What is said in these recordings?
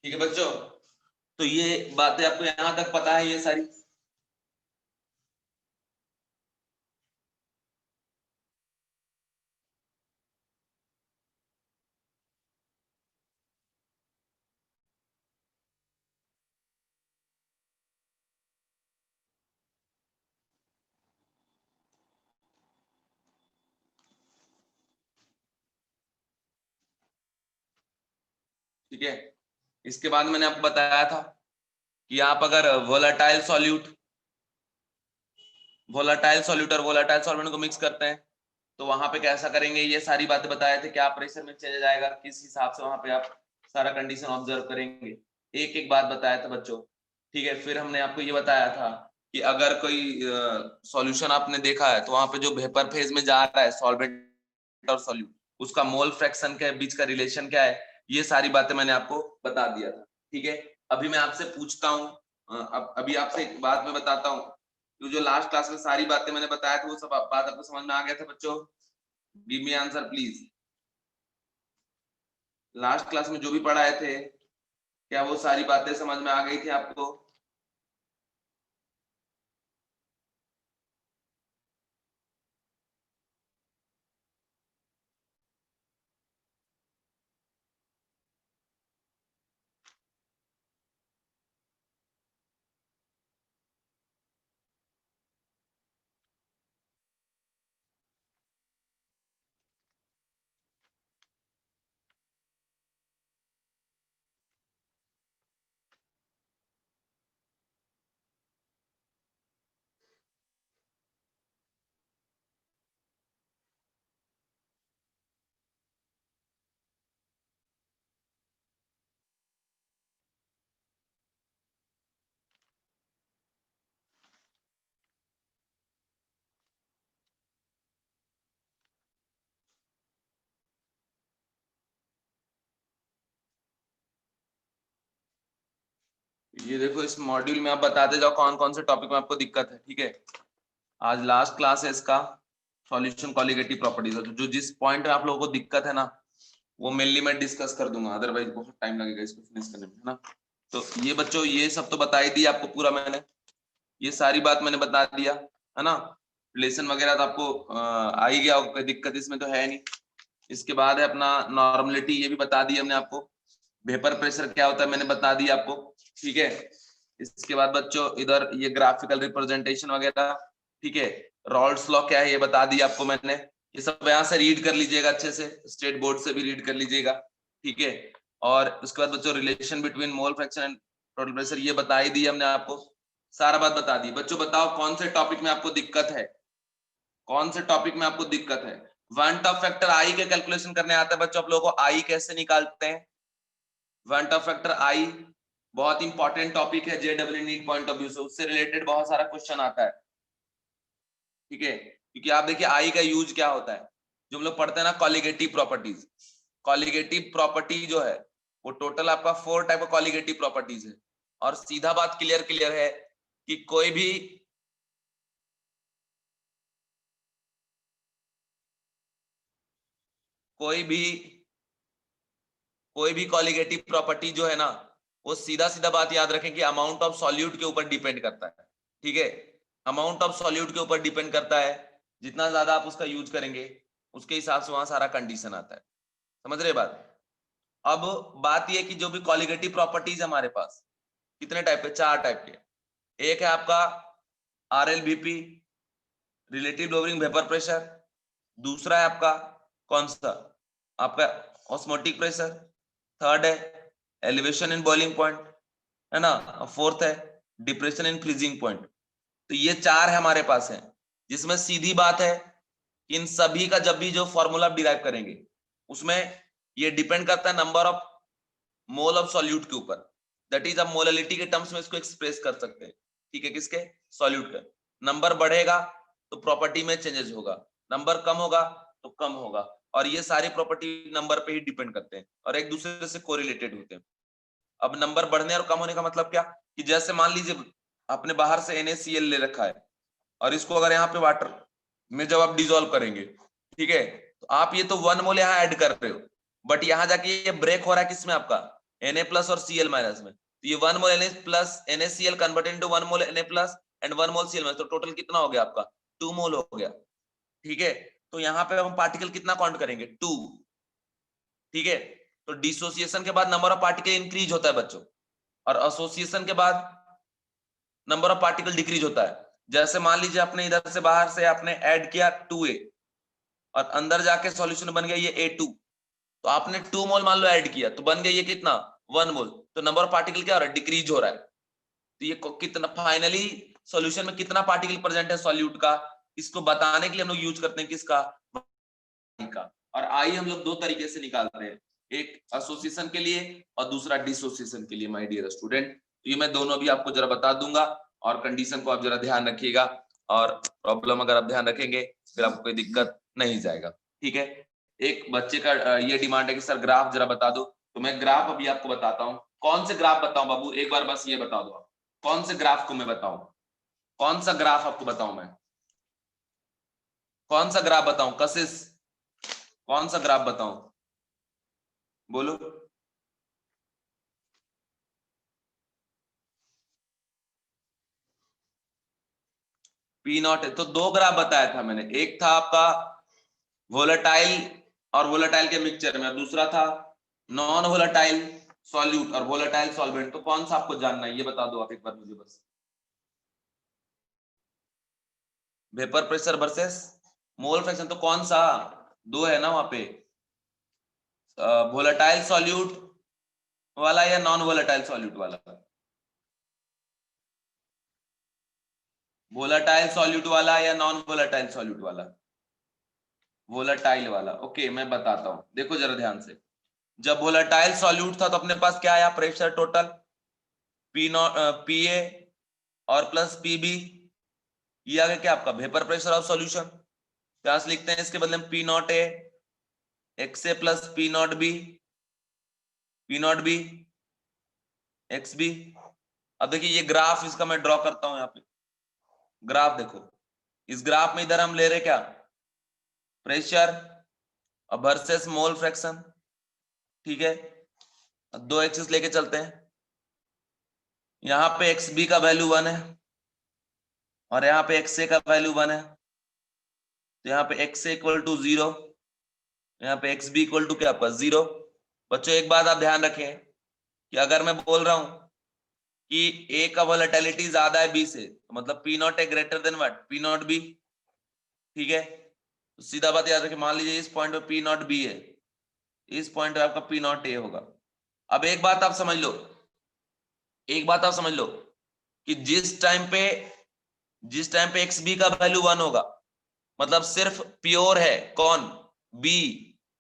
ठीक है बच्चों, तो ये बातें आपको यहां तक पता है ये सारी। ठीक है, इसके बाद मैंने आपको बताया था कि आप अगर वोलाटाइल सॉल्यूट और वोलाटाइल सॉल्वेंट को मिक्स करते हैं तो वहां पे कैसा करेंगे, ये सारी बातें बताए थे। क्या प्रेशर में चेंज जाएगा, किस हिसाब से वहां पे आप सारा कंडीशन ऑब्जर्व करेंगे, एक एक बात बताया था बच्चों। ठीक है, फिर हमने आपको ये बताया था कि अगर कोई सॉल्यूशन आपने देखा है तो वहां पे जो वेपर फेज में जा रहा है सॉल्वेंट और सॉल्यूट, उसका मोल फ्रैक्शन के बीच का रिलेशन क्या है, ये सारी बातें मैंने आपको बता दिया था। ठीक है, अभी मैं आपसे पूछता हूँ, अभी आपसे एक बात मैं बताता हूँ। तो जो लास्ट क्लास में सारी बातें मैंने बताया था वो सब बात आपको समझ में आ गया था बच्चों? Give me answer please. Last class में जो भी पढ़ाए थे, क्या वो सारी बातें समझ में आ गई थी आपको? ये देखो, इस मॉड्यूल में आप बताते जाओ कौन कौन से टॉपिक में आपको दिक्कत है। ठीक है, आज लास्ट क्लास है इसका, सॉल्यूशन कॉलिगेटिव प्रॉपर्टीज। तो जो जिस पॉइंट में आप लोगों को दिक्कत है ना, वो मेनली मैं डिस्कस कर दूंगा, अदरवाइज बहुत टाइम लगेगा इसको फिनिश करने में, है ना। तो ये बच्चों, ये सब तो बता ही दिया आपको पूरा मैंने, ये सारी बात मैंने बता दिया, है ना। रिलेशन वगैरह तो आपको आ ही गया, कोई दिक्कत इसमें तो है नहीं। इसके बाद है अपना नॉर्मलिटी, ये भी बता दी हमने आपको। वेपर प्रेशर क्या होता है मैंने बता दिया आपको। ठीक है, इसके बाद बच्चों इधर ये ग्राफिकल रिप्रेजेंटेशन वगैरह। ठीक है, रॉल्ड्स लॉ क्या है ये बता दिया आपको मैंने। ये सब यहाँ से रीड कर लीजिएगा अच्छे से, स्टेट बोर्ड से भी रीड कर लीजिएगा। ठीक है, और उसके बाद बच्चों relation between mole fraction and total pressure, ये बता ही दी हमने आपको, सारा बात बता दी। बच्चों बताओ कौन से टॉपिक में आपको दिक्कत है, कौन से टॉपिक में आपको दिक्कत है? वन टॉप फैक्टर आई के कैलकुलेशन करने आता है बच्चों आप लोगों को, आई कैसे निकालते हैं? वन टॉप फैक्टर आई बहुत इंपॉर्टेंट टॉपिक है JW NEET point of view से, उससे रिलेटेड बहुत सारा क्वेश्चन आता है। ठीक है, क्योंकि आप देखिए आई का यूज क्या होता है, जो हम लोग पढ़ते हैं ना कॉलिगेटिव प्रॉपर्टीज। कॉलिगेटिव प्रॉपर्टी जो है वो टोटल आपका 4 टाइप का कॉलिगेटिव प्रॉपर्टीज है। और सीधा बात क्लियर क्लियर है कि कोई भी कोई भी कॉलिगेटिव प्रॉपर्टी जो है ना, वो सीधा सीधा बात याद रखें कि अमाउंट ऑफ सॉल्यूट के ऊपर डिपेंड करता है। ठीक है, अमाउंट ऑफ सॉल्यूट के ऊपर डिपेंड करता है, जितना ज्यादा आप उसका यूज करेंगे उसके हिसाब से वहां सारा कंडीशन आता है। समझ रहे बात? अब बात यह कि जो भी कॉलिगेटिव प्रॉपर्टीज हमारे पास कितने टाइप के, 4 टाइप के। एक है आपका RLBP, relative lowering vapour pressure. दूसरा है आपका कौन सा, आपका ऑस्मोटिक प्रेशर। थर्ड है एलिवेशन इन बॉइलिंग पॉइंट, है ना। फोर्थ है डिप्रेशन इन फ्रीजिंग पॉइंट। तो ये 4 है हमारे पास है, जिसमें सीधी बात है कि इन सभी का जब भी जो फॉर्मूला आप डिराइव करेंगे उसमें ये डिपेंड करता है number of mole of solute के ऊपर। दैट इज, आप मोललिटी के टर्म्स में इसको एक्सप्रेस कर सकते हैं। ठीक है, किसके? सॉल्यूट का। नंबर बढ़ेगा तो प्रॉपर्टी में चेंजेस होगा, नंबर कम होगा तो कम होगा। और ये सारी प्रॉपर्टी नंबर पे ही डिपेंड करते हैं और एक दूसरे से कोरिलेटेड होते हैं। अब नंबर बढ़ने और कम होने का मतलब क्या, कि जैसे मान लीजिए आपने बाहर से NaCl ले रखा है और इसको अगर यहाँ पे वाटर में जब आप डिजोल्व करेंगे, ठीक है, तो आप ये तो 1 मोल यहाँ ऐड कर रहे हो, बट यहाँ जाके ये ब्रेक हो रहा है किसमें आपका, Na प्लस और Cl माइनस में, तो ये 1 मोल Na plus NaCl converted into 1 mole Na plus and 1 mole Cl minus, तो टोटल कितना हो गया आपका 2 मोल हो गया। ठीक है, तो यहाँ पे हम पार्टिकल कितना काउंट करेंगे 2। ठीक है, तो डिसोसिएशन के बाद नंबर ऑफ पार्टिकल इंक्रीज होता है बच्चों, और एसोसिएशन के बाद नंबर ऑफ पार्टिकल डिक्रीज होता है। जैसे मान लीजिए आपने इधर से बाहर से आपने ऐड किया 2A और अंदर जाके सॉल्यूशन बन गया ये A2, तो आपने 2 मोल मान लो ऐड किया तो बन गया ये कितना 1 मोल, तो नंबर ऑफ पार्टिकल क्या हो रहा है डिक्रीज हो रहा है। तो ये कितना फाइनली सॉल्यूशन में कितना पार्टिकल प्रेजेंट है सॉल्यूट का, इसको बताने के लिए हम लोग यूज करते हैं किसका का। और आई हम लोग दो तरीके से निकालते हैं, एक एसोसिएशन के लिए और दूसरा डिसोसिएशन के लिए माय डियर स्टूडेंट। तो ये मैं दोनों भी आपको जरा बता दूंगा और कंडीशन को आप जरा ध्यान रखिएगा, और प्रॉब्लम अगर आप ध्यान रखेंगे फिर आपको कोई दिक्कत नहीं जाएगा। ठीक है, एक बच्चे का ये डिमांड है कि सर ग्राफ जरा बता दो, तो मैं ग्राफ अभी आपको बताता हूँ। कौन से ग्राफ बताऊं बाबू, एक बार बस ये बता दो कौन से ग्राफ को मैं बताऊं, कौन सा ग्राफ आपको बताऊं मैं, कौन सा ग्राफ बताऊं कशिश, कौन सा ग्राफ बताऊं बोलो। पी नॉट है तो दो ग्राफ बताया था मैंने, एक था आपका वोलेटाइल और वोलेटाइल के मिक्सचर में, दूसरा था नॉन वोलेटाइल सॉल्यूट और वोलेटाइल सॉल्वेंट। तो कौन सा आपको जानना है ये बता दो आप एक बार मुझे बस। Vapour pressure versus mole fraction, तो कौन सा, दो है ना वहां पे, वोलेटाइल सॉल्यूट वाला या नॉन वोलेटाइल सॉल्यूट वाला, वोलेटाइल सॉल्यूट वाला या नॉन वोलेटाइल सॉल्यूट वाला, वोलेटाइल वाला। ओके मैं बताता हूं, देखो जरा ध्यान से। जब वोलेटाइल सॉल्यूट था तो अपने पास क्या आया pressure total P not Pa और प्लस Pb, ये आ गया क्या आपका वेपर प्रेशर ऑफ सॉल्यूशन। क्या लिखते हैं इसके बदले में P not A X A plus P not B, P not B X B. अब देखिए ये ग्राफ इसका मैं ड्रॉ करता हूं यहाँ पे, ग्राफ देखो, इस ग्राफ में इधर हम ले रहे क्या प्रेशर वर्सेस मोल फ्रैक्शन। ठीक है, दो एक्सिस लेके चलते हैं, यहाँ पे एक्स बी का वैल्यू 1 है और यहाँ पे एक्स ए का वैल्यू 1 है, तो यहाँ पे एक्स ए इक्वल टू 0, यहाँ पे एक्स बी इक्वल टू क्या आपका 0। बच्चों एक बात आप ध्यान रखें कि अगर मैं बोल रहा हूं कि ए का वोलेटिलिटी ज्यादा है बी से, तो मतलब P not a greater than what P not B. ठीक है, तो सीधा बात याद रखें, मान लीजिए इस पॉइंट पे पी नॉट बी है, इस पॉइंट पे आपका पी नॉट ए होगा। अब एक बात आप समझ लो, एक बात आप समझ लो कि जिस टाइम पे एक्स बी का वैल्यू 1 होगा, मतलब सिर्फ प्योर है कौन बी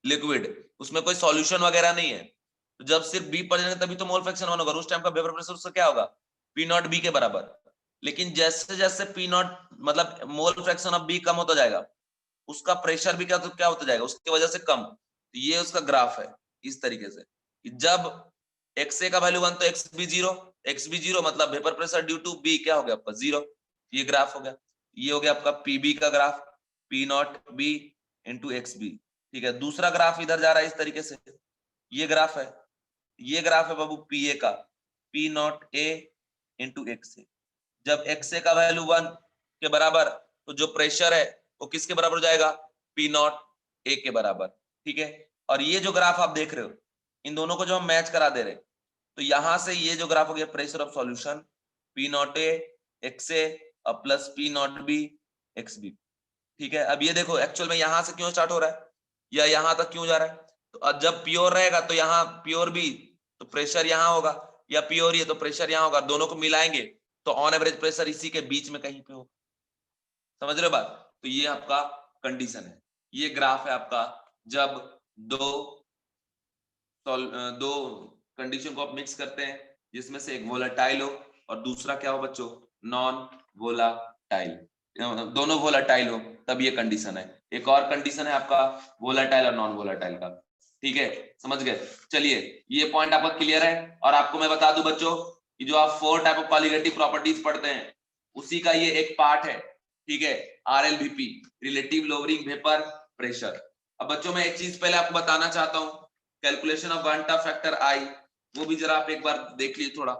लिक्विड, उसमें कोई सॉल्यूशन वगैरह नहीं है, तो जब सिर्फ बी पर जाएंगे तभी तो मोल फ्रैक्शन 1 होगा, उस टाइम का वेपर प्रेशर उसका क्या होगा पी नॉट बी के बराबर। लेकिन जैसे जैसे पी नॉट मतलब मोल फ्रैक्शन ऑफ बी कम होता जाएगा, उसका प्रेशर भी क्या होता जाएगा उसकी वजह से कम। तो ये उसका ग्राफ है इस तरीके से कि जब एक्स ए का वैल्यू 1 तो एक्स बी 0, एक्स बी 0 मतलब vapour pressure due to B क्या हो गया आपका 0, ये ग्राफ हो गया। ये हो गया आपका पीबी का graph, P not B into X B. ठीक है, दूसरा ग्राफ इधर जा रहा है इस तरीके से, ये ग्राफ है, ये ग्राफ है बाबू पी ए का, P not A into X A. जब एक्स ए का वैल्यू 1 के बराबर, तो जो प्रेशर है वो किसके बराबर हो जाएगा पी नॉट ए के बराबर। ठीक है, और ये जो ग्राफ आप देख रहे हो इन दोनों को जो हम मैच करा दे रहे, तो यहां से ये जो ग्राफ हो गया pressure of solution P not A X A plus P not B X B. ठीक है, अब ये देखो एक्चुअल में यहां से क्यों स्टार्ट हो रहा है या यहां तक क्यों जा रहा है, तो जब प्योर रहेगा तो यहाँ प्योर बी तो प्रेशर यहाँ होगा, या प्योर ये तो प्रेशर यहाँ होगा, दोनों को मिलाएंगे तो ऑन एवरेज प्रेशर इसी के बीच में कहीं पे होगा। समझ रहे हो बात, तो ये आपका कंडीशन है, ये ग्राफ है आपका जब दो दो कंडीशन को आप मिक्स करते हैं जिसमें से एक वोलेटाइल हो और दूसरा क्या हो बच्चों नॉन वोलेटाइल, दोनों वोलेटाइल हो तब ये कंडीशन है। एक और कंडीशन है आपका वोलेटाइल और नॉन वोलेटाइल का। ठीक है, समझ गए, चलिए ये पॉइंट आपका क्लियर है। और आपको मैं बता दूं बच्चों कि जो आप 4 टाइप ऑफ कॉलिगेटिव प्रॉपर्टीज पढ़ते हैं उसी का ये एक पार्ट है। ठीक है, RLVP relative lowering vapour pressure. अब बच्चों मैं एक चीज पहले आपको बताना चाहता हूं, calculation of one tough factor I, वो भी जरा आप एक बार देख लीजिए, थोड़ा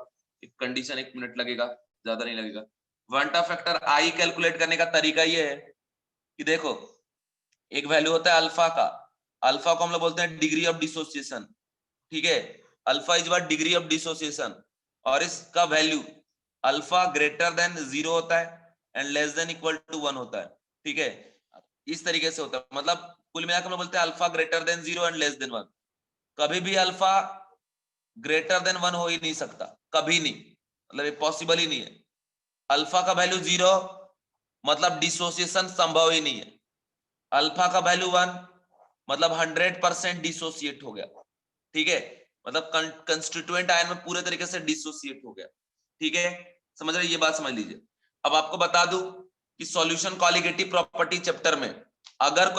एक कंडीशन, 1 मिनट लगेगा, ज्यादा नहीं लगेगा। क्वांटा फैक्टर आई कैलकुलेट करने का तरीका ये है कि देखो, एक वैल्यू होता है अल्फा का, अल्फा को हम लोग बोलते हैं डिग्री ऑफ डिसोसिएशन, ठीक है, alpha is what degree of dissociation, और इसका वैल्यू अल्फा ग्रेटर देन 0 होता है and less than equal to 1 होता है, ठीक है, इस तरीके से होता है। मतलब कुल मिलाकर हम लोग बोलते हैं alpha greater than 0 and less then 1। कभी भी अल्फा ग्रेटर देन 1 हो ही नहीं सकता, कभी नहीं, मतलब ये पॉसिबल ही नहीं है। अल्फा का वैल्यू 0 मतलब डिसोसिएशन संभव ही नहीं है। अल्फा का वैल्यू 1 मतलब 100% डिसोसिएट हो गया, ठीक है, मतलब कंस्टिट्यूएंट आयन में पूरे तरीके से डिसोसिएट हो गया, ठीक है, समझ रहे, ये बात समझ लीजिए। अब आपको बता दूं कि सॉल्यूशन कॉलिगेटिव प्रॉपर्टी चैप्टर में अगर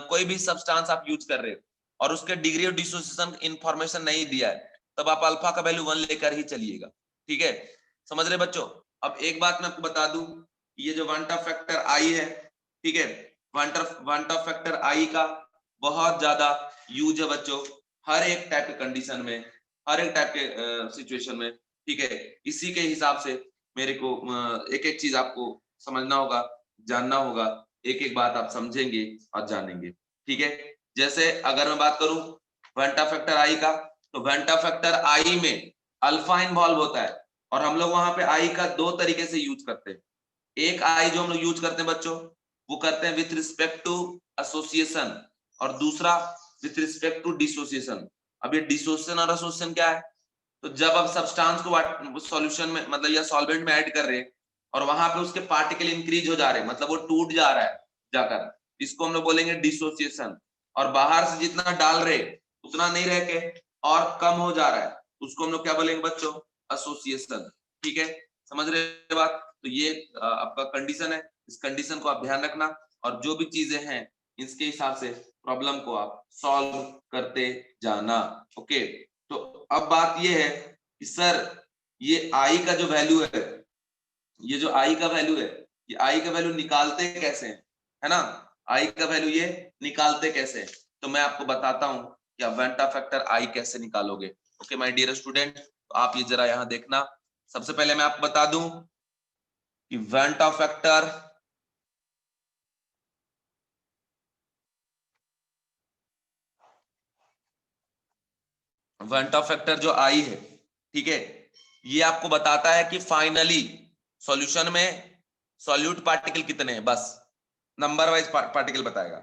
कोई भी सब्सटेंस आप यूज कर रहे हो और उसके डिग्री ऑफ डिसोसिएशन इंफॉर्मेशन नहीं दिया है, तब आप अल्फा का वैल्यू 1 लेकर ही चलिएगा, ठीक है, समझ रहे बच्चों। अब एक बात मैं आपको बता दूं, ये जो क्वांटा फैक्टर आई है, ठीक है, क्वांटा फैक्टर आई का बहुत ज्यादा यूज है बच्चों, हर एक टाइप के कंडीशन में, हर एक टाइप के सिचुएशन में, ठीक है। इसी के हिसाब से मेरे को एक एक चीज आपको समझना होगा, जानना होगा, एक एक बात आप समझेंगे और जानेंगे, ठीक है। जैसे अगर मैं बात करूं क्वांटा फैक्टर आई का, तो क्वांटा फैक्टर आई में अल्फा इन्वॉल्व होता है, और हम लोग वहां पे आई का 2 तरीके से यूज करते हैं। एक आई जो हम लोग यूज करते हैं बच्चों, वो करते हैं विथ रिस्पेक्ट टू एसोसिएशन, और दूसरा विथ रिस्पेक्ट टू डिसोसिएशन। अब ये डिसोसिएशन और एसोसिएशन क्या है, तो जब आप सब्सटेंस को सॉल्यूशन में मतलब या सॉल्वेंट में ऐड कर रहे हैं और वहां पे उसके पार्टिकल इंक्रीज हो जा रहे हैं, मतलब वो टूट जा रहा है जाकर, इसको हम लोग बोलेंगे डिसोसिएशन। और बाहर से जितना डाल रहे उतना नहीं रह के और कम हो जा रहा है, उसको हम लोग क्या बोलेंगे बच्चों, एसोसिएशन, ठीक है, समझ रहे बात। तो ये आपका कंडीशन है, इस कंडीशन को आप ध्यान रखना, और जो भी चीजें हैं इसके हिसाब से प्रॉब्लम को आप सॉल्व करते जाना, ओके। तो अब बात ये है कि सर ये आई का जो वैल्यू है, ये जो आई का वैल्यू है, ये आई का वैल्यू निकालते कैसे हैं, है ना, आई का वैल्यू ये निकालते कैसे हैं? तो मैं आपको बताता हूं कि आप क्वांटा फैक्टर आई कैसे निकालोगे, ओके माय डियर स्टूडेंट। तो आप ये जरा यहां देखना, सबसे पहले मैं आपको बता दूं कि क्वांटा फैक्टर जो आई है, ठीक है, ये आपको बताता है कि फाइनली सॉल्यूशन में सॉल्यूट पार्टिकल कितने हैं, बस नंबर वाइज पार्टिकल बताएगा।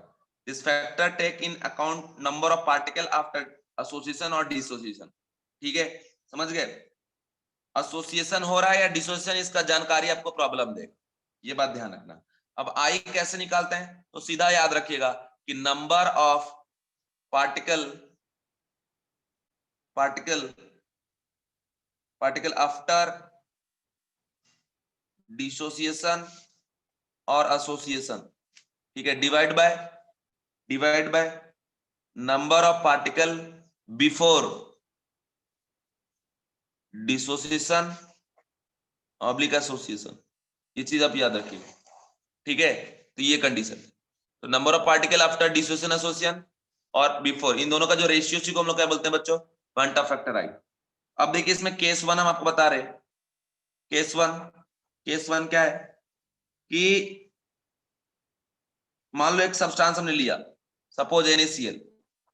This factor take in account number of particle after association और डिसोसिएशन, ठीक है, समझ गए। एसोसिएशन हो रहा है या डिसोसिएशन, इसका जानकारी आपको प्रॉब्लम देगा, ये बात ध्यान रखना। अब आई कैसे निकालते हैं, तो सीधा याद रखिएगा कि number of particle particle particle after dissociation और एसोसिएशन, ठीक है, divide by number of particle before dissociation oblique association, ये चीज आप याद रखिए, ठीक है। तो ये कंडीशन, तो number of particle after dissociation association और बिफोर, इन दोनों का जो रेशियो को हम लोग क्या बोलते हैं बच्चों, क्वांटा फैक्टर आई। अब देखिए इसमें केस 1 हम आपको बता रहे हैं, केस वन क्या है कि मान लो एक सब्सटेंस हमने लिया, सपोज NaCl,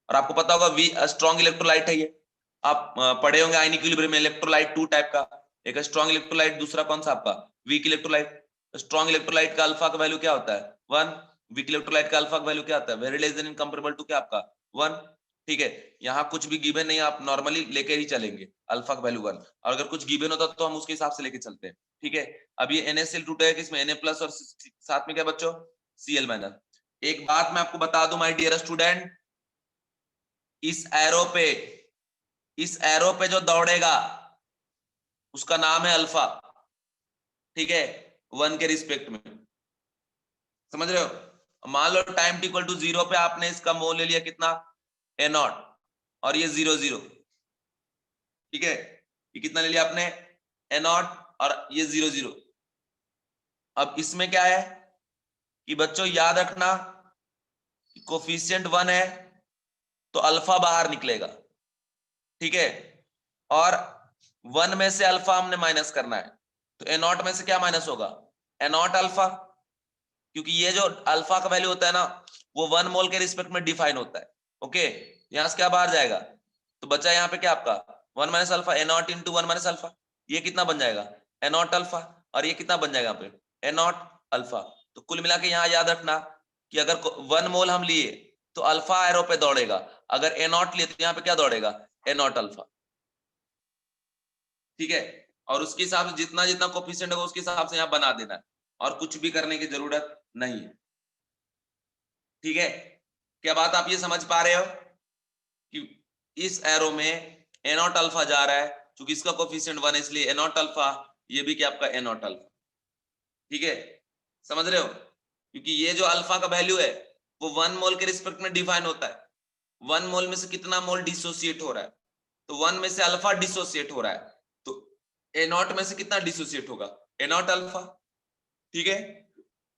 और आपको पता होगा वी स्ट्रॉन्ग इलेक्ट्रोलाइट है ये, आप पढ़े होंगे आयनिक इक्विलिब्रियम में इलेक्ट्रोलाइट 2 टाइप का, एक स्ट्रॉन्ग इलेक्ट्रोलाइट, दूसरा कौन सा आपका वीक इलेक्ट्रोलाइट। स्ट्रॉन्ग इलेक्ट्रोलाइट का अल्फा का वैल्यू क्या होता है 1, वीक इलेक्ट्रोलाइट का अल्फा का वैल्यू क्या होता है वेरी लेस देन इनकंपेरेबल टू क्या आपका 1, ठीक है। यहाँ कुछ भी गिवन नहीं, आप नॉर्मली लेके ही चलेंगे अल्फा का वैल्यू 1, और अगर कुछ गिवन होता तो हम उसके हिसाब से लेके चलते हैं, ठीक है। अब ये NaCl टूटेगा किसमें Na+ और साथ में क्या बच्चों Cl-। एक बात मैं आपको बता दूं माय डियर स्टूडेंट, इस एरो पे जो दौड़ेगा उसका नाम है अल्फा, ठीक है, 1 के रिस्पेक्ट में, समझ रहे हो। मान लो टाइम इक्वल टू 0 पे आपने इसका मोल ले लिया कितना A0, और ये 0 0, ठीक है, ये कितना ले लिया आपने A0 और ये 0 0। अब इसमें क्या है कि बच्चों याद रखना कोफिशिएंट 1 है तो अल्फा बाहर निकलेगा, ठीक है, और 1 में से अल्फा हमने माइनस करना है, तो ए नॉट में से क्या माइनस होगा, ए नॉट अल्फा, क्योंकि ये जो अल्फा का वैल्यू होता है ना वो 1 मोल के रिस्पेक्ट में डिफाइन होता है। ओके, यहां से क्या बाहर जाएगा, तो बचा यहाँ पे क्या आपका 1 minus alpha, A nought into 1 minus alpha, ये कितना बन जाएगा ए नॉट अल्फा, और ये कितना बन जाएगा यहाँ पे ए नॉट अल्फा। तो कुल मिला के यहाँ याद रखना कि अगर 1 मोल हम लिए तो अल्फा एरो पे दौड़ेगा, अगर ए नॉट लिए तो यहाँ पे क्या दौड़ेगा ए नॉट अल्फा। ठीक है, और उसके हिसाब से जितना जितना कोफिशिएंट होगा उसके हिसाब से यहाँ बना देना है, और कुछ भी करने की जरूरत नहीं है। ठीक है, क्या बात आप ये समझ पा रहे हो कि इस एरो में ए नॉट अल्फा जा रहा है, क्योंकि इसका कोफिशिएंट 1 इसलिए ए नॉट अल्फा, ये भी क्या आपका ए नॉट अल्फा। ठीक है, समझ रहे हो, क्योंकि ये जो अल्फा का वैल्यू है वो 1 मोल के रिस्पेक्ट में डिफाइन होता है। 1 मोल में से कितना मोल डिसोसिएट हो रहा है, तो 1 में से अल्फा डिसोसिएट हो रहा है, तो ए नॉट में से कितना डिसोसिएट होगा ए नॉट अल्फा। ठीक है,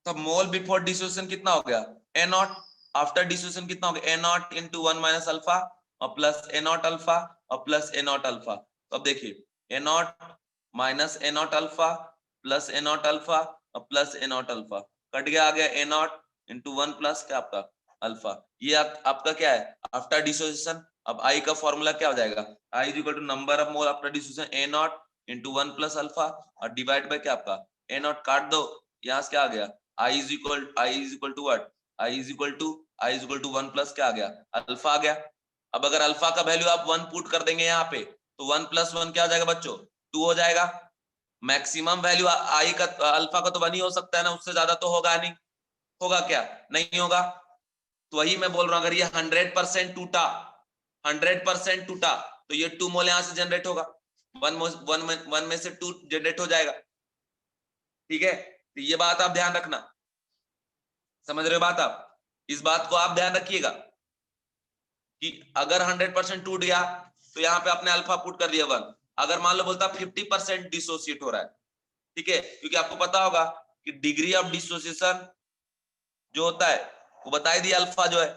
तब मोल बिफोर डिसोसिएशन कितना हो गया ए नॉट, आफ्टर डिसोसिएशन कितना हो गया A nought into 1 minus alpha और प्लस ए नॉट अल्फा और प्लस ए नॉट अल्फा। तो अब देखिए A nought minus A nought alpha plus A nought alpha और plus A nought alpha, cut गया, आ गया ए नॉट इंटू 1 प्लस क्या आपका अल्फा। ये आपका क्या है आफ्टर डिसोसिएशन। अब आई का फॉर्मूला क्या हो जाएगा, i is equal to number of mole after dissociation A nought into 1 plus alpha और डिवाइड बाय क्या आपका ए नॉट, काट दो, यहाँ से क्या आ गया i is equal to what, i is equal to 1 plus क्या आ गया अल्फा आ गया। अब अगर अल्फा का वैल्यू आप 1 पुट कर देंगे यहाँ पे तो 1 प्लस 1 क्या हो जाएगा बच्चों 2 हो जाएगा। मैक्सिमम वैल्यू आई का अल्फा का तो 1 ही हो सकता है ना, उससे ज्यादा तो होगा नहीं, होगा क्या नहीं होगा। तो वही मैं बोल रहा हूँ, अगर ये 100% टूटा 100% टूटा तो ये 2 मोल यहाँ से जनरेट होगा, 1 में से 2 जनरेट हो जाएगा। ठीक है, तो ये बात आप ध्यान रखना, समझ रहे हो बात आप, इस बात को आप ध्यान रखिएगा कि अगर 100% टूट गया तो यहाँ पे आपने अल्फा पुट कर दिया 1, अगर मान लो बोलता 50% डिसोसिएट हो रहा है, ठीक है, क्योंकि आपको पता होगा कि डिग्री ऑफ डिसोसिएशन जो होता है वो बता ही दिया अल्फा जो है,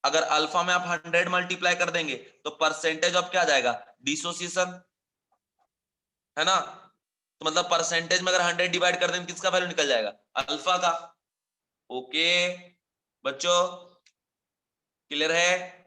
अगर अल्फा में आप 100 मल्टीप्लाई कर देंगे तो परसेंटेज ऑफ क्या आ जाएगा डिसोसिएशन, है ना। तो मतलब परसेंटेज में अगर 100 डिवाइड कर देंगे किसका वैल्यू निकल जाएगा अल्फा का। ओके बच्चों, क्लियर है।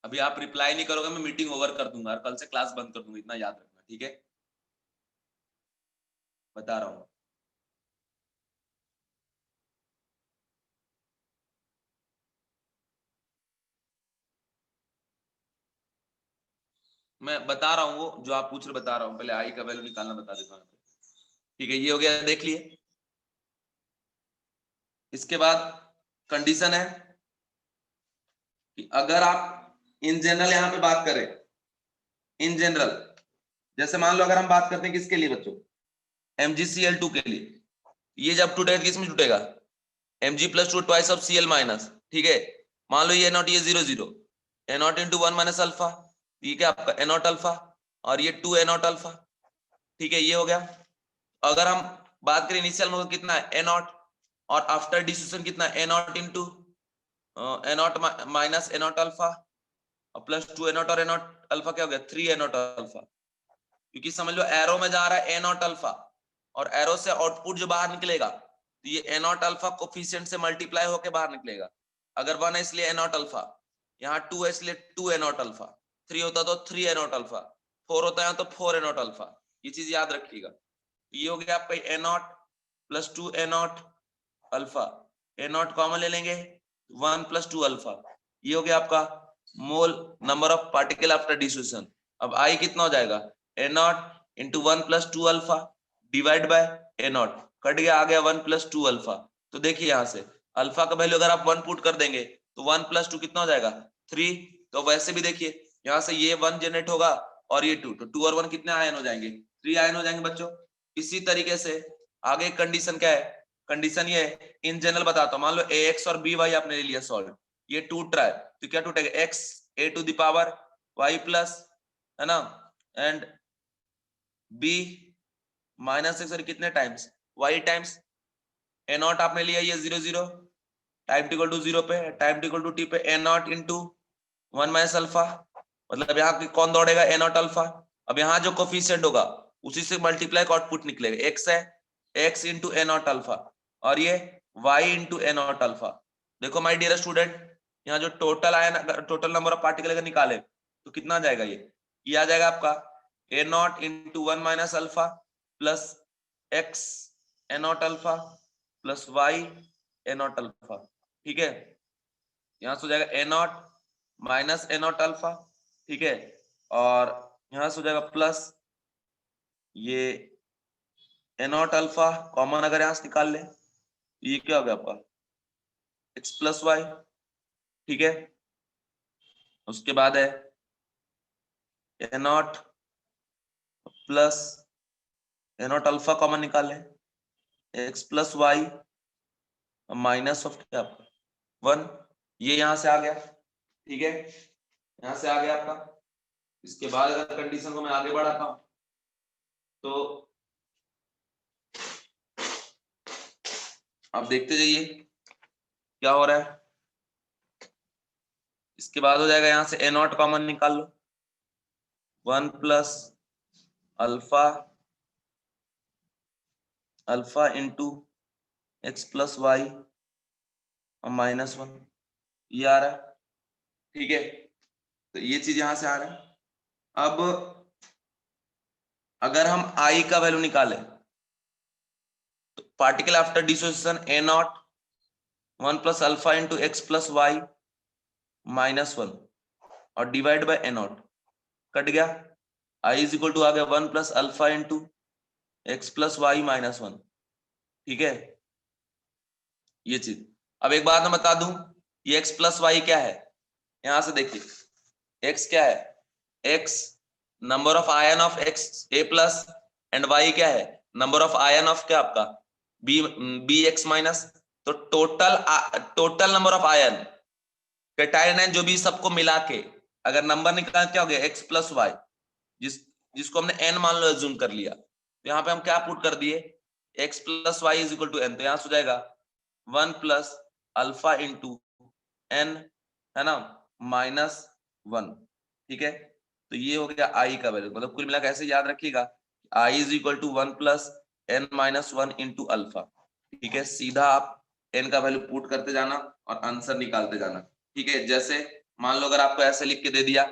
अभी आप रिप्लाई नहीं करोगे मैं मीटिंग ओवर कर दूंगा और कल से क्लास बंद कर दूंगा, इतना याद रखना, ठीक है, बता रहा हूँ। मैं बता रहा हूँ वो जो आप पूछ रहे बता रहा हूँ, पहले आई का वैल्यू निकालना बता देता हूँ। ठीक है, ये हो गया, देख लिए। इसके बाद कंडीशन है कि अगर आप इन जनरल यहाँ पे बात करें, इन जनरल जैसे मान लो अगर हम बात करते हैं किसके लिए बच्चों MgCl2 के लिए, ये जब टूटेगा किसमें टूटेगा Mg plus 2 twice of Cl minus. ठीक है, मान लो ये नॉट ये 0 0 ए नॉट इंटू 1 माइनस अल्फा, ये क्या आपका ए नॉट अल्फा और ये 2 ए नॉट अल्फा। ठीक है, ये हो गया। अगर हम बात करें इनिशियल में कितना है ए नॉट और आफ्टर डिसोसिएशन कितना है A nought into A nought minus A nought alpha और प्लस 2 ए नॉट और ए नॉट अल्फा क्या हो गया 3 ए नॉट अल्फा, क्योंकि समझ लो एरो में जा रहा है ए नॉट अल्फा और एरो से आउटपुट जो बाहर निकलेगा तो ये ए नॉट अल्फा कोफिशिएंट से मल्टीप्लाई होकर बाहर निकलेगा। अगर 1 है इसलिए ए नॉट अल्फा, यहाँ 2 है इसलिए 2 ए नॉट अल्फा, 3 होता तो 3 ए नॉट अल्फा, 4 होता है तो 4 ए नॉट अल्फा। ये चीज याद रखिएगा। ये हो गया आपका A nought plus 2 A nought alpha, A nought common ले लेंगे 1 प्लस 2 अल्फा, ये हो गया आपका mole number of particle after dissociation. अब आई कितना हो जाएगा A nought into 1 plus 2 alpha divide by A nought, cut गया, आ गया 1 प्लस 2 अल्फा। तो देखिए यहाँ से अल्फा का वैल्यू अगर आप 1 पुट कर देंगे तो 1 प्लस 2 कितना हो जाएगा 3। तो वैसे भी देखिए यहाँ से ये 1 जनरेट होगा और ये 2, तो 2 और 1 कितने आयन हो जाएंगे 3 आयन हो जाएंगे बच्चों। इसी तरीके से आगे कंडीशन क्या है, कंडीशन ये है इन जनरल बताता हूँ, मान लो ax और by आपने ले लिया सॉल्व, ये टूट रहा है तो क्या टूटेगा x a to the power y plus, है ना, एंड b माइनस x, और कितने times y times a not आपने लिया ये 0 0 टाइम इक्वल टू 0 पे, टाइम इक्वल टू t पे a not into 1 minus alpha, मतलब यहाँ कौन दौड़ेगा a नॉट अल्फा। अब यहाँ जो कोफिशिएंट होगा उसी से मल्टीप्लाई का आउटपुट निकलेगा, x है x into a not alpha, और ये y into a not alpha. देखो माय डियर स्टूडेंट, यहाँ जो टोटल आया, टोटल नंबर ऑफ पार्टिकल अगर निकाले तो कितना आ जाएगा, ये आ जाएगा आपका a not into 1 minus alpha plus x a not alpha plus y a not alpha. ठीक है, यहां से हो जाएगा a not minus a not alpha, ठीक है, और यहां से हो जाएगा प्लस ये a नॉट अल्फा, कॉमन अगर यहां से निकाल ले ये क्या हो गया आपका x प्लस वाई। ठीक है, उसके बाद है a not plus a not alpha common निकाल ले, x plus Y minus of क्या आपका 1, ये यहां से आ गया। ठीक है, यहां से आ गया आपका। इसके बाद अगर कंडीशन को मैं आगे बढ़ाता हूं तो आप देखते जाइए क्या हो रहा है। इसके बाद हो जाएगा यहां से a नॉट कॉमन निकाल लो, 1 plus alpha alpha into X plus Y minus 1, ये आ रहा है। ठीक है, तो ये चीज यहां से आ रहा है। अब अगर हम i का वैल्यू निकालें तो particle after dissociation a not 1 plus alpha into X plus Y minus 1 और divide by a not, cut गया, i इज इक्वल टू आ गया 1 plus alpha into X plus Y minus 1। ठीक है, ये चीज। अब एक बात मैं बता दूं, ये एक्स प्लस वाई क्या है, यहां से देखिए x क्या है, x number of ion of x a plus, and y क्या है नंबर ऑफ आयन ऑफ क्या आपका b x माइनस। तो total number of ion cation है जो भी सबको मिला के अगर नंबर निकाल क्या हो गया x प्लस वाई, जिसको हमने n मान लो एज्यूम कर लिया, तो यहाँ पे हम क्या पुट कर दिए x plus Y is equal to n, तो यहां से हो जाएगा 1 प्लस अल्फा इंटू n, है ना, माइनस 1। ठीक है, तो ये हो गया i का वैल्यू, मतलब कुल मिलाकर ऐसे याद रखिएगा i is equal to 1 plus n minus 1 into alpha. ठीक है, सीधा आप n का वैल्यू पुट करते जाना और आंसर निकालते जाना। ठीक है, जैसे मान लो अगर आपको ऐसे लिख के दे दिया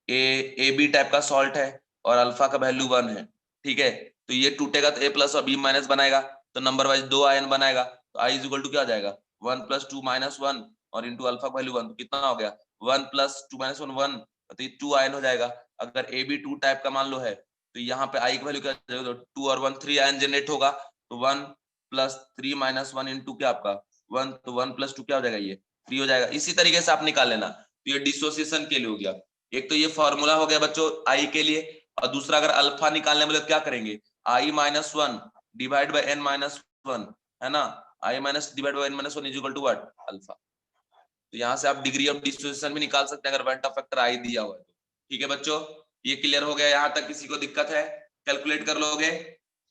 ए बी टाइप का सॉल्ट है और अल्फा का वैल्यू 1 है, ठीक है, तो ये टूटेगा तो a प्लस और b माइनस बनाएगा, तो नंबर वाइज 2 आयन बनाएगा, तो i इज इक्वल टू क्या आ जाएगा 1 प्लस 2 माइनस 1 और इंटू अल्फा का वैल्यू 1, तो कितना हो गया 1 प्लस 2 माइनस 1 1, तो ये 2 आयन हो जाएगा। अगर ए बी 2 टाइप का मान लो है तो यहाँ पे i की वैल्यू क्या जाएगा, तो 2 और 1 3 आयन जनरेट होगा, तो 1 प्लस 3 माइनस 1 इंटू क्या आपका 1, तो 1 प्लस 2 क्या हो जाएगा ये 3 हो जाएगा। इसी तरीके से आप निकाल लेना, तो ये डिसोसिएशन के लिए हो गया। एक तो ये फॉर्मूला हो गया बच्चों आई के लिए, और दूसरा अगर अल्फा निकालने में क्या करेंगे i minus 1 divide by n minus 1, है ना, i minus divide by n minus 1 is equal to what alpha. तो यहाँ से आप डिग्री ऑफ डिसोसिएशन भी निकाल सकते हैं अगर वेंट ऑफ फैक्टर आई दिया हुआ है तो। ठीक है बच्चों, ये क्लियर हो गया, यहाँ तक किसी को दिक्कत है कैलकुलेट कर लोगे,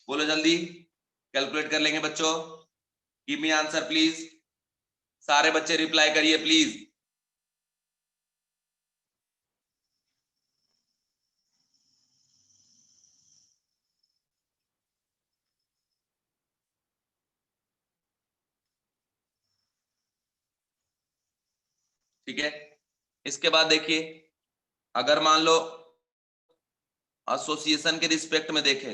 बोलो जल्दी कैलकुलेट कर लेंगे बच्चों, गिव मी आंसर प्लीज, सारे बच्चे रिप्लाई करिए प्लीज। ठीक है, इसके बाद देखिए अगर मान लो एसोसिएशन के रिस्पेक्ट में देखें,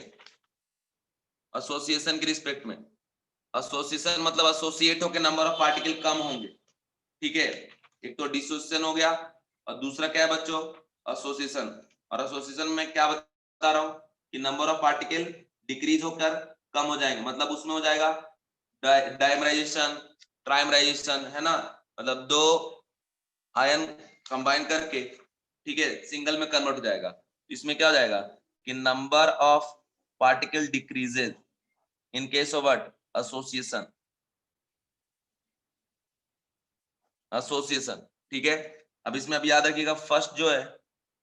एसोसिएशन के रिस्पेक्ट में, एसोसिएशन मतलब एसोसिएट होकर नंबर ऑफ पार्टिकल कम होंगे। ठीक है, एक तो डिसोसिएशन हो गया और दूसरा क्या है बच्चों एसोसिएशन, और एसोसिएशन में क्या बता रहा हूं कि नंबर ऑफ पार्टिकल डिक्रीज होकर कम हो जाएंगे, मतलब उसमें हो जाएगा डाइमराइजेशन ट्राइमराइजेशन, है ना, मतलब दो आयन कंबाइन करके, ठीक है, सिंगल में कन्वर्ट हो जाएगा। इसमें क्या हो जाएगा कि number of particle decreases in case of what association, association. ठीक है, अब इसमें अब याद रखिएगा फर्स्ट जो है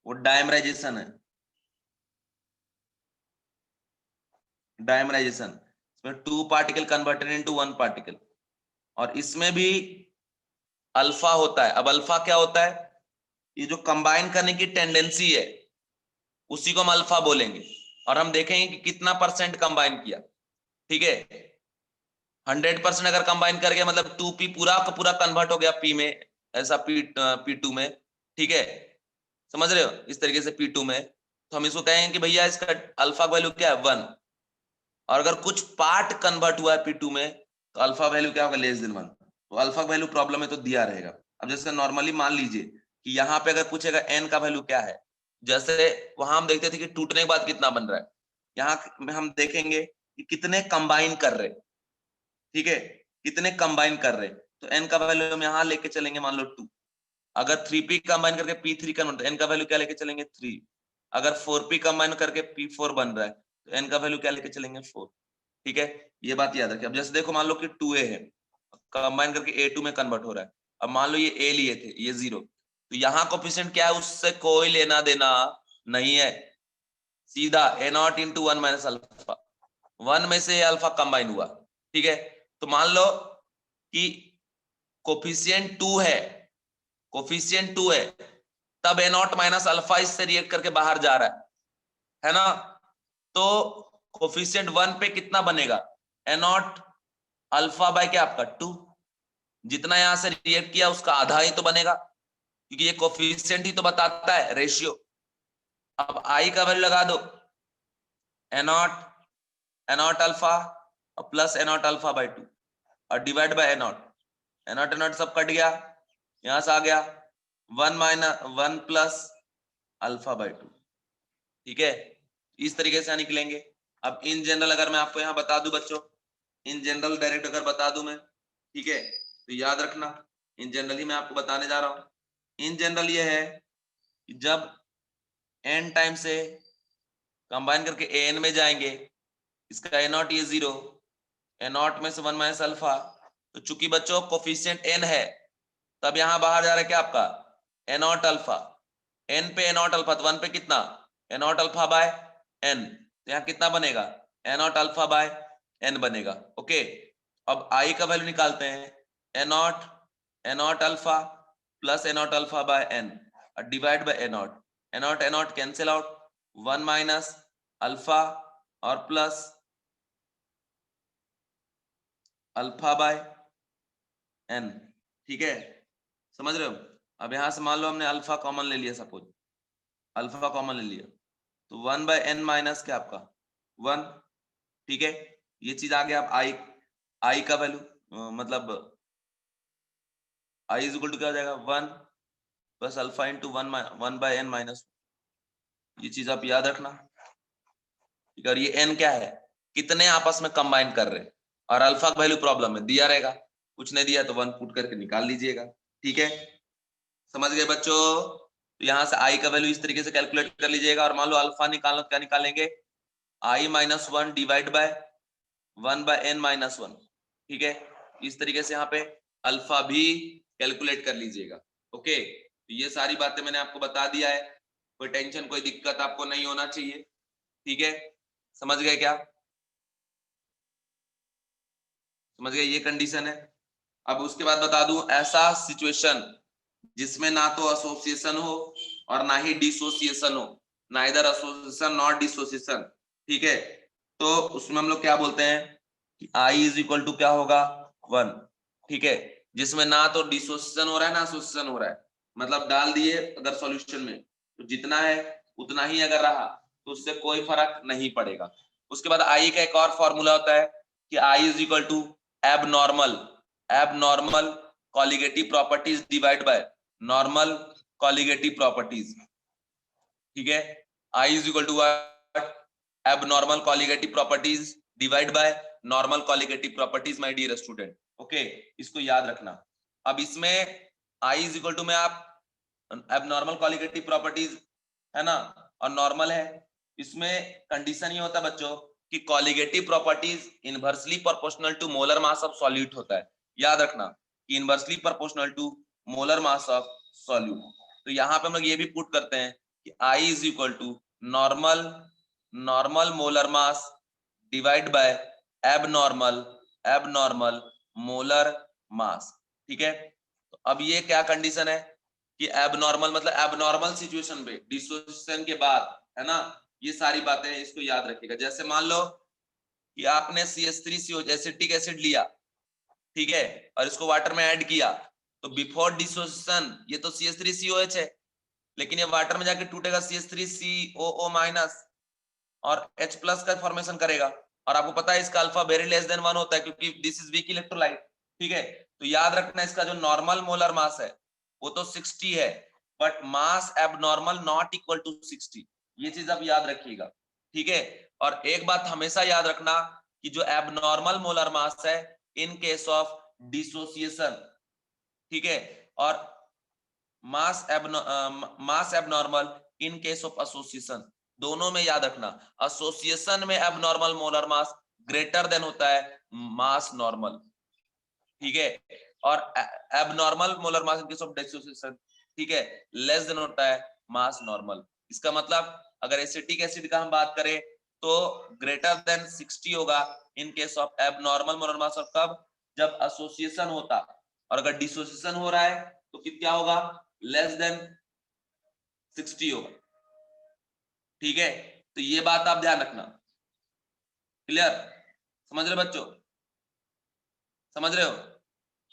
वो डायमराइजेशन है, डायमराइजेशन, इसमें 2 पार्टिकल कन्वर्टेड इनटू 1 पार्टिकल, और इसमें भी अल्फा होता है। अब अल्फा क्या होता है, ये जो कंबाइन करने की टेंडेंसी है उसी को हम अल्फा बोलेंगे, और हम देखेंगे कि कितना परसेंट कंबाइन किया। ठीक है, 100% अगर कंबाइन कर गया मतलब 2p पूरा का पूरा कन्वर्ट हो गया p में, ऐसा p2 में। ठीक है, समझ रहे हो, इस तरीके से p2 में, तो हम इसको कहेंगे कि भैया इसका अल्फा वैल्यू क्या है 1, और अगर कुछ पार्ट कन्वर्ट हुआ है p2 में तो अल्फा वैल्यू क्या होगा लेस देन 1। तो अल्फा वैल्यू प्रॉब्लम में तो दिया रहेगा। अब जैसे नॉर्मली मान लीजिए कि यहाँ पे अगर पूछेगा n का वैल्यू क्या है, जैसे वहां हम देखते थे कि टूटने के बाद कितना बन रहा है, यहाँ हम देखेंगे कि कितने कंबाइन कर रहे, ठीक है, कितने कंबाइन कर रहे, तो n का वैल्यू हम यहाँ लेके चलेंगे मान लो 2। अगर 3p कंबाइन करके p3 कन्वर्ट, तो n का वैल्यू क्या लेके चलेंगे 3। अगर 4p कंबाइन करके p4 बन रहा है तो n का वैल्यू क्या लेके चलेंगे 4। ठीक है, ये बात याद रखिए। अब जैसे देखो मान लो कि 2a है, कंबाइन करके a2 में कन्वर्ट हो रहा है। अब मान लो ये a लिए थे, ये 0, तो यहाँ कोफिशिएंट क्या है उससे कोई लेना देना नहीं है, सीधा a0 इंटू 1 माइनस अल्फा, 1 में से अल्फा कंबाइन हुआ। ठीक है, तो मान लो कि कोफिशिएंट 2 है, कोफिशिएंट 2 है, तब a0 माइनस अल्फा इससे रिएक्ट करके बाहर जा रहा है ना, तो कोफिशिएंट 1 पे कितना बनेगा a0 अल्फा बाय क्या आपका 2, जितना यहां से रिएक्ट किया उसका आधा ही तो बनेगा, क्योंकि ये कोफिशिएंट ही तो बताता है रेशियो। अब आई का वैल्यू लगा दो, a0 alpha plus a0 alpha by 2 और डिवाइड बाय a0 सब कट गया, यहां से आ गया 1 माइनस 1 प्लस अल्फा बाय 2। ठीक है, इस तरीके से निकलेंगे। अब इन जनरल अगर मैं आपको यहाँ बता दूं बच्चों, इन जनरल डायरेक्ट अगर बता दूं मैं, ठीक है, तो याद रखना इन जनरल ही मैं आपको बताने जा रहा हूं। इन जनरल ये है कि जब n टाइम से कंबाइन करके an में जाएंगे, इसका a0 ये 0, a0 में से 1 माइनस अल्फा, तो चूंकि बच्चों कोफिशिएंट n है तब यहां बाहर जा रहा है क्या आपका a0 अल्फा, n पे a0 अल्फा, तो 1 पे कितना a0 अल्फा बाय n, तो यहाँ कितना बनेगा a0 अल्फा बाय n बनेगा। ओके, अब i का वैल्यू निकालते हैं, a0 alpha plus a0 alpha by n और divide bye a0 cancel out, 1 minus alpha और प्लस अल्फा बाय n। ठीक है, समझ रहे हो। अब यहां से मान लो हमने अल्फा कॉमन ले लिया, सपोज अल्फा कॉमन ले लिया, तो 1 बाय n माइनस क्या आपका 1। ठीक है, ये चीज आ गया। अब आई का वैल्यू मतलब आई इज इक्वल टू क्या हो जाएगा 1 plus alpha into 1 by n minus, ये चीज आप याद रखना। ठीक है, और ये n क्या है, कितने आपस में कंबाइन कर रहे हैं, और अल्फा का वैल्यू प्रॉब्लम में दिया रहेगा, कुछ नहीं दिया तो 1 पुट करके निकाल लीजिएगा। ठीक है, समझ गए बच्चों। तो यहां से आई का वैल्यू इस तरीके से कैलकुलेट कर लीजिएगा, और मान लो अल्फा निकालना तो क्या निकालेंगे i minus 1 divide by 1 by n minus 1। ठीक है, इस तरीके से यहाँ पे अल्फा भी कैलकुलेट कर लीजिएगा। ओके, तो ये सारी बातें मैंने आपको बता दिया है, कोई टेंशन कोई दिक्कत आपको नहीं होना चाहिए। ठीक है, समझ गए क्या, समझ गए, ये कंडीशन है। अब उसके बाद बता दूं ऐसा सिचुएशन जिसमें ना तो एसोसिएशन हो और ना ही डिसोसिएशन हो, ना इधर एसोसिएशन नॉट डिसोसिएशन। ठीक है, तो उसमें हम लोग क्या बोलते हैं कि आई इज इक्वल टू क्या होगा 1। ठीक है, जिसमें ना तो डिसोसिएशन हो रहा है ना एसोसिएशन हो रहा है, मतलब डाल दिए अगर सॉल्यूशन में तो जितना है उतना ही अगर रहा तो उससे कोई फर्क नहीं पड़ेगा। उसके बाद आई का एक और फॉर्मूला होता है कि i is equal to abnormal colligative properties divide by normal colligative properties. ठीक है, i is equal to abnormal colligative properties divide by normal colligative properties my dear student. Okay, इसको याद रखना। अब इसमें आई इज इक्वल टू में आप abnormal colligative properties है ना और नॉर्मल है, इसमें कंडीशन ये होता है बच्चों कि colligative properties inversely proportional to molar mass of solute होता है। याद रखना कि inversely proportional to molar mass of solute. तो यहाँ पे हम लोग ये भी पुट करते हैं कि I is equal to normal molar mass divide by abnormal molar mass. ठीक है, तो अब ये क्या कंडीशन है कि एबनॉर्मल मतलब एबनॉर्मल सिचुएशन पे डिसोसिएशन के बाद, है ना, ये सारी बातें इसको याद रखिएगा। जैसे मान लो कि आपने CH3CO एसिटिक एसिड लिया, ठीक है, और इसको वाटर में ऐड किया, तो बिफोर डिसोसिएशन ये तो CH3COH है, लेकिन ये वाटर में जाके टूटेगा CH3COO- और H प्लस का फॉर्मेशन करेगा, और आपको पता है इसका अल्फा वेरी लेस देन 1 होता है क्योंकि दिस इज वीक इलेक्ट्रोलाइट। ठीक है, तो याद रखना इसका जो नॉर्मल मोलर मास है वो तो 60 है, but mass abnormal not equal to 60, ये चीज आप याद रखिएगा। ठीक है, और एक बात हमेशा याद रखना कि जो एबनॉर्मल मोलर मास है इन केस ऑफ डिसोसिएशन, ठीक है, और mass abnormal in case of association, दोनों में याद रखना एसोसिएशन में abnormal molar mass greater than होता है मास नॉर्मल। ठीक है, और abnormal molar mass in case of dissociation, ठीक है, लेस देन होता है मास नॉर्मल। इसका मतलब अगर एसिटिक एसिड का हम बात करें तो ग्रेटर देन 60 होगा इन केस ऑफ एबनॉर्मल मोलर मास, और कब, जब एसोसिएशन होता, और अगर डिसोसिएशन हो रहा है तो फिर क्या होगा, लेस देन 60 होगा। ठीक है, तो ये बात आप ध्यान रखना। क्लियर, समझ रहे बच्चों, समझ रहे हो,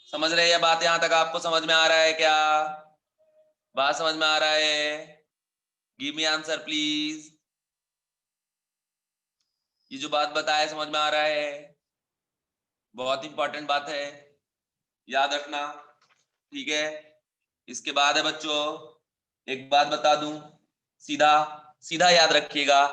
समझ रहे, ये बात यहां तक आपको समझ में आ रहा है क्या, बात समझ में आ रहा है, गिव मी आंसर प्लीज। ये जो बात बताया समझ में आ रहा है, बहुत इंपॉर्टेंट बात है, याद रखना। ठीक है, इसके बाद है बच्चों, एक बात बता दूं, सीधा सीधा याद रखिएगा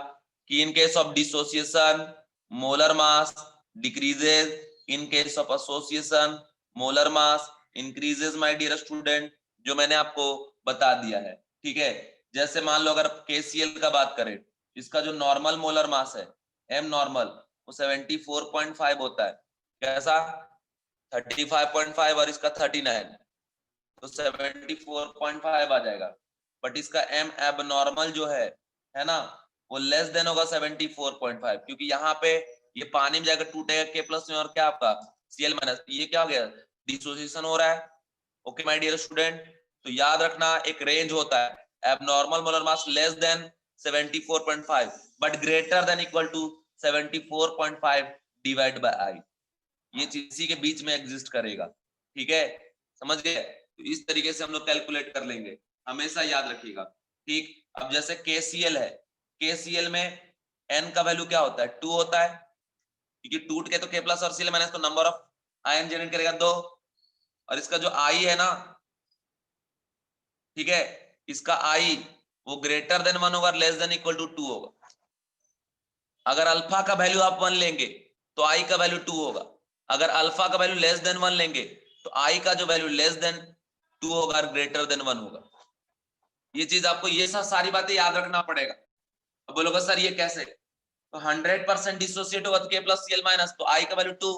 कि in case of dissociation molar mass decreases, in case of association molar mass increases. My dear student, जो मैंने आपको बता दिया है। ठीक है, जैसे मान लो अगर KCl का बात करें, इसका जो नॉर्मल मोलर मास है एम नॉर्मल वो 74.5 होता है, कैसा 35.5 और इसका 39, तो 74.5 आ जाएगा, बट इसका एम एबनॉर्मल जो है ना, वो लेस देन होगा 74.5, क्योंकि यहाँ पे ये पानी में जाकर टूटेगा के प्लस में, और क्या आपका Cl माइनस, ये क्या हो गया, डिसोसिएशन हो रहा है। ओके माय डियर स्टूडेंट, तो याद रखना एक रेंज होता है abnormal molar mass less than 74.5 but greater than equal to 74.5 divide by i, ये चीज इसी के बीच में एग्जिस्ट करेगा। ठीक है, समझ गए, तो इस तरीके से हम लोग कैलकुलेट कर लेंगे, हमेशा याद रखिएगा। ठीक, अब जैसे KCl है, KCl में n का वैल्यू क्या होता है, 2 होता है, क्योंकि टूट के तो K प्लस और Cl माइनस, तो नंबर ऑफ आयन जनरेट करेगा 2, और इसका जो I है ना, ठीक है, इसका I वो ग्रेटर देन 1 होगा, लेस देन इक्वल टू 2 होगा। अगर अल्फा का वैल्यू आप 1 लेंगे तो I का वैल्यू 2 होगा, अगर अल्फा का वैल्यू लेस देन 1 लेंगे तो I का जो वैल्यू लेस देन 2 होगा, ग्रेटर देन 1 होगा। ये चीज आपको ये सब सारी बातें याद रखना पड़ेगा। अब बोलोगे सर ये कैसे, तो 100% डिसोसिएट होगा तो K प्लस Cl माइनस, तो I का वैल्यू 2,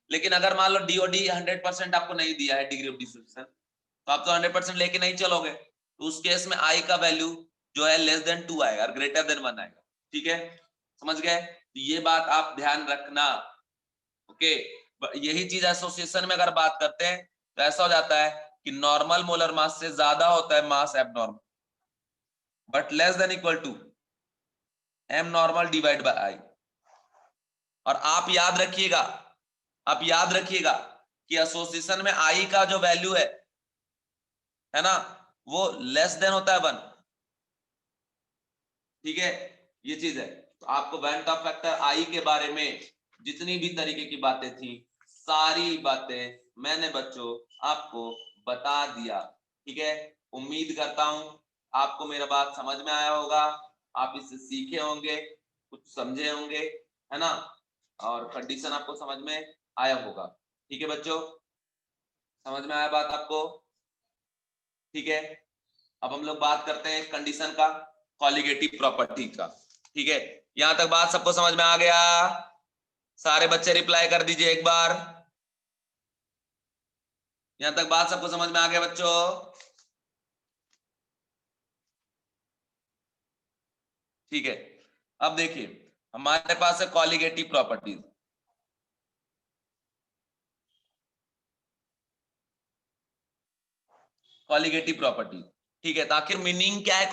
लेकिन अगर मान लो DOD 100% आपको नहीं दिया है डिग्री ऑफ डिसोसिएशन, तो आप तो 100% लेके नहीं चलोगे, तो उस केस में I का वैल्यू जो है लेस देन 2 आएगा और ग्रेटर देन 1 आएगा। ठीक है, समझ गए, तो ये बात आप ध्यान रखना। ओके, यही चीज एसोसिएशन में अगर बात करते हैं तो ऐसा हो जाता है कि नॉर्मल मोलर मास से ज्यादा होता है mass abnormal, but less than equal to m normal divide by i. और आप याद रखिएगा कि एसोसिएशन में आई का जो वैल्यू है ना, वो लेस देन होता है 1। ठीक है, ये चीज है, तो आपको वेंट ऑफ फैक्टर आई के बारे में जितनी भी तरीके की बातें थी, सारी बातें मैंने बच्चों आपको बता दिया। ठीक है, उम्मीद करता हूं आपको मेरा बात समझ में आया होगा, आप इससे सीखे होंगे, कुछ समझे होंगे, है ना, और कंडीशन आपको समझ में आया होगा। ठीक है बच्चों, समझ में आया बात आपको। ठीक है, अब हम लोग बात करते हैं कंडीशन का, कॉलिगेटिव प्रॉपर्टी का। ठीक है, यहां तक बात सबको समझ में आ गया, सारे बच्चे रिप्लाई कर दीजिए एक बार, यहां तक बात सबको समझ में आ गया बच्चों। ठीक है, अब देखिए हमारे पास है कॉलिगेटिव प्रॉपर्टीज। कॉलिगेटिव प्रॉपर्टीज, ठीक है, तो आखिर मीनिंग क्या है